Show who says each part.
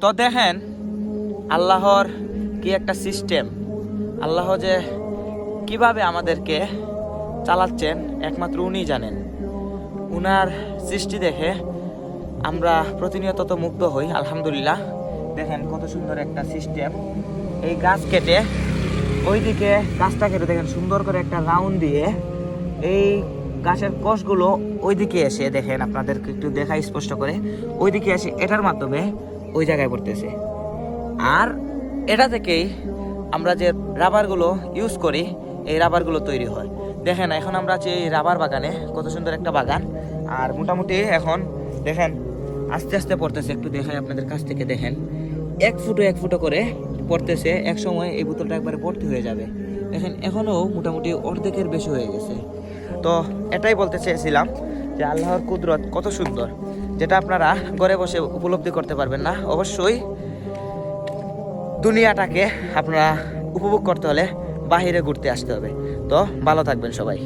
Speaker 1: তো দেখেন আল্লাহর কি একটা সিস্টেম, আল্লাহ যে কিভাবে আমাদেরকে চালাচ্ছেন একমাত্র উনিই জানেন। উনার সৃষ্টি দেখে আমরা প্রতিনিয়ত তো মুগ্ধ হই। আলহামদুলিল্লাহ, দেখেন কত সুন্দর একটা সিস্টেম। এই গাছ কেটে ওইদিকে গাছটা কেটে দেখেন সুন্দর করে একটা রাউন্ড দিয়ে এই গাছের কোষগুলো ওইদিকে এসে দেখেন, আপনাদেরকে একটু দেখাই স্পষ্ট করে, ওইদিকে এসে এটার মাধ্যমে ওই জায়গায় পড়তেছে। আর এটা থেকেই আমরা যে রাবারগুলো ইউজ করি, এই রাবারগুলো তৈরি হয়। দেখেন এখন আমরা আছি এই রাবার বাগানে, কত সুন্দর একটা বাগান। আর মোটামুটি এখন দেখেন আস্তে আস্তে পড়তেছে, একটু দেখাই আপনাদের কাছ থেকে। দেখেন এক ফুটো করে পড়তেছে, এক সময় এই বোতলটা একবারে ভর্তি হয়ে যাবে। দেখেন এখনও মোটামুটি অর্ধেকের বেশি হয়ে গেছে। তো এটাই বলতে চেয়েছিলাম যে আল্লাহর কুদরত কত সুন্দর, যেটা আপনারা ঘরে বসে উপলব্ধি করতে পারবেন না। অবশ্যই দুনিয়াটাকে আপনারা উপভোগ করতে হলে বাহিরে ঘুরতে আসতে হবে। তো ভালো থাকবেন সবাই।